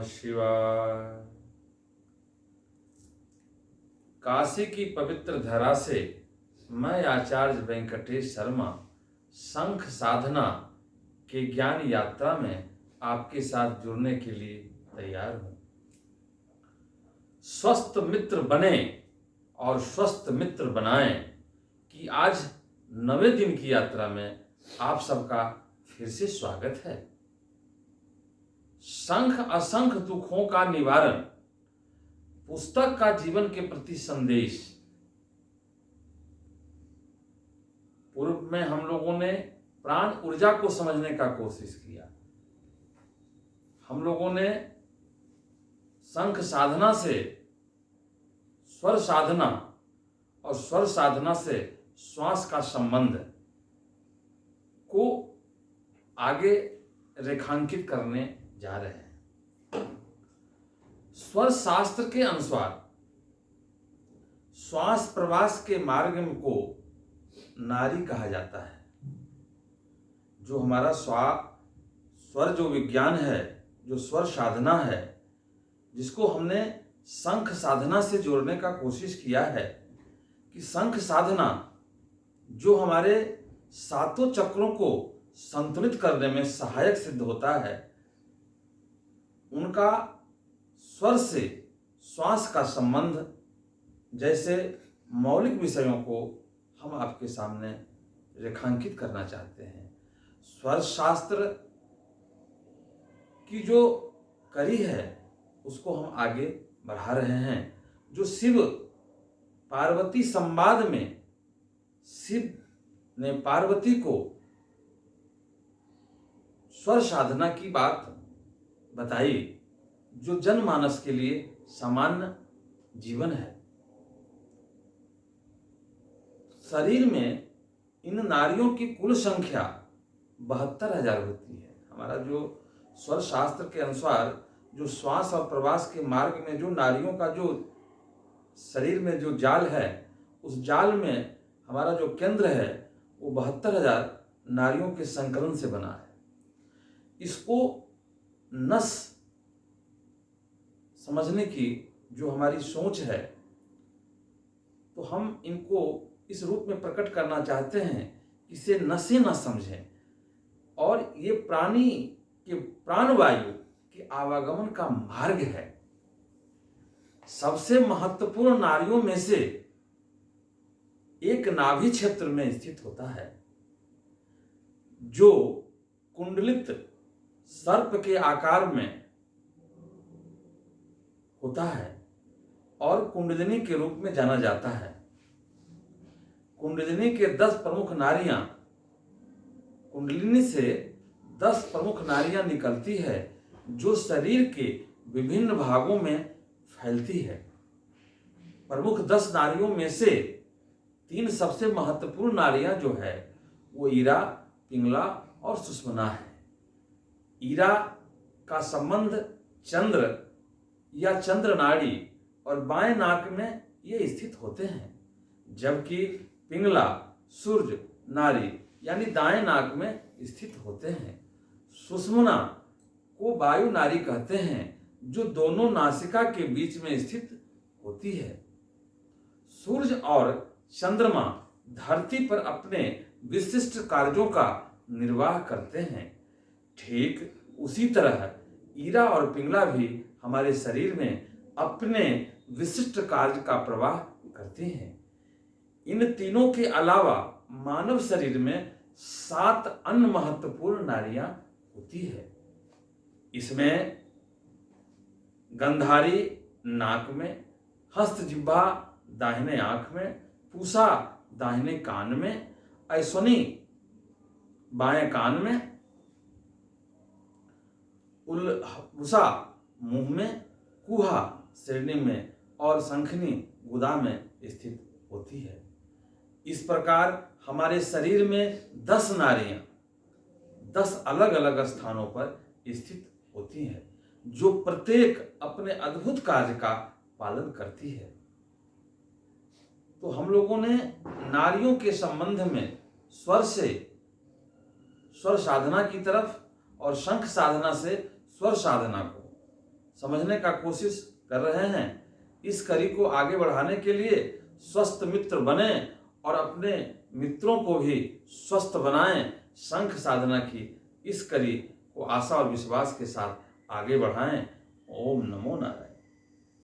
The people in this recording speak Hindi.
शिवाय। काशी की पवित्र धरा से मैं आचार्य वेंकटेश शर्मा शंख साधना के ज्ञान यात्रा में आपके साथ जुड़ने के लिए तैयार हूं। स्वस्थ मित्र बने और स्वस्थ मित्र बनाएं कि आज 9वें दिन की यात्रा में आप सबका फिर से स्वागत है। शंख असंख्य दुखों का निवारण, पुस्तक का जीवन के प्रति संदेश। पूर्व में हम लोगों ने प्राण ऊर्जा को समझने का कोशिश किया। हम लोगों ने शंख साधना से स्वर साधना और स्वर साधना से श्वास का संबंध को आगे रेखांकित करने जा रहे हैं। स्वर शास्त्र के अनुसार श्वास प्रवास के मार्ग को नाड़ी कहा जाता है। जो हमारा स्वर जो विज्ञान है, जो स्वर साधना है, जिसको हमने शंख साधना से जोड़ने का कोशिश किया है कि शंख साधना जो हमारे सातों चक्रों को संतुलित करने में सहायक सिद्ध होता है, उनका स्वर से श्वास का संबंध जैसे मौलिक विषयों को हम आपके सामने रेखांकित करना चाहते हैं। स्वर शास्त्र की जो कड़ी है उसको हम आगे बढ़ा रहे हैं। जो शिव पार्वती संवाद में शिव ने पार्वती को स्वर साधना की बात बताई, जो जनमानस के लिए सामान्य जीवन है। शरीर में इन नाड़ियों की कुल संख्या 72,000 होती है। हमारा जो स्वर शास्त्र के अनुसार जो श्वास और प्रवास के मार्ग में जो नाड़ियों का जो शरीर में जो जाल है, उस जाल में हमारा जो केंद्र है वो 72,000 नाड़ियों के संकलन से बना है। इसको नस समझने की जो हमारी सोच है, तो हम इनको इस रूप में प्रकट करना चाहते हैं, इसे नसें न समझें और ये प्राणी के प्राणवायु के आवागमन का मार्ग है। सबसे महत्वपूर्ण नाड़ियों में से एक नाभि क्षेत्र में स्थित होता है, जो कुंडलित सर्प के आकार में होता है और कुंडलिनी के रूप में जाना जाता है। कुंडलिनी के 10 प्रमुख नाड़ियां, कुंडलिनी से 10 प्रमुख नाड़ियां निकलती है, जो शरीर के विभिन्न भागों में फैलती है। प्रमुख 10 नाड़ियों में से 3 सबसे महत्वपूर्ण नाड़ियां जो है वो ईरा, पिंगला और सुषुम्ना है। ईरा का संबंध चंद्र या चंद्र नाड़ी और बाएं नाक में ये स्थित होते हैं, जबकि पिंगला सूर्य नाड़ी यानी दाएं नाक में स्थित होते हैं। सुषुम्ना को वायु नाड़ी कहते हैं, जो दोनों नासिका के बीच में स्थित होती है। सूर्य और चंद्रमा धरती पर अपने विशिष्ट कार्यों का निर्वाह करते हैं। ठीक उसी तरह ईरा और पिंगला भी हमारे शरीर में अपने विशिष्ट कार्य का प्रवाह करते हैं। इन तीनों के अलावा मानव शरीर में 7 अन्य महत्वपूर्ण नाड़ियां होती है। इसमें गंधारी नाक में, हस्त जिह्वा दाहिने आंख में, पूषा दाहिने कान में, ऐश्वनी बाएं कान में, उल्बुसा मुंह में, कुहा श्रेणी में और शंखनी गुदा में स्थित होती है। इस प्रकार हमारे शरीर में 10 नाड़ियां 10 अलग अलग स्थानों पर स्थित होती हैं, जो प्रत्येक अपने अद्भुत कार्य का पालन करती है। तो हम लोगों ने नाड़ियों के संबंध में स्वर से स्वर साधना की तरफ और शंख साधना से स्वर साधना को समझने का कोशिश कर रहे हैं। इस कड़ी को आगे बढ़ाने के लिए स्वस्थ मित्र बने और अपने मित्रों को भी स्वस्थ बनाएं। शंख साधना की इस कड़ी को आशा और विश्वास के साथ आगे बढ़ाएं। ओम नमो नारायण।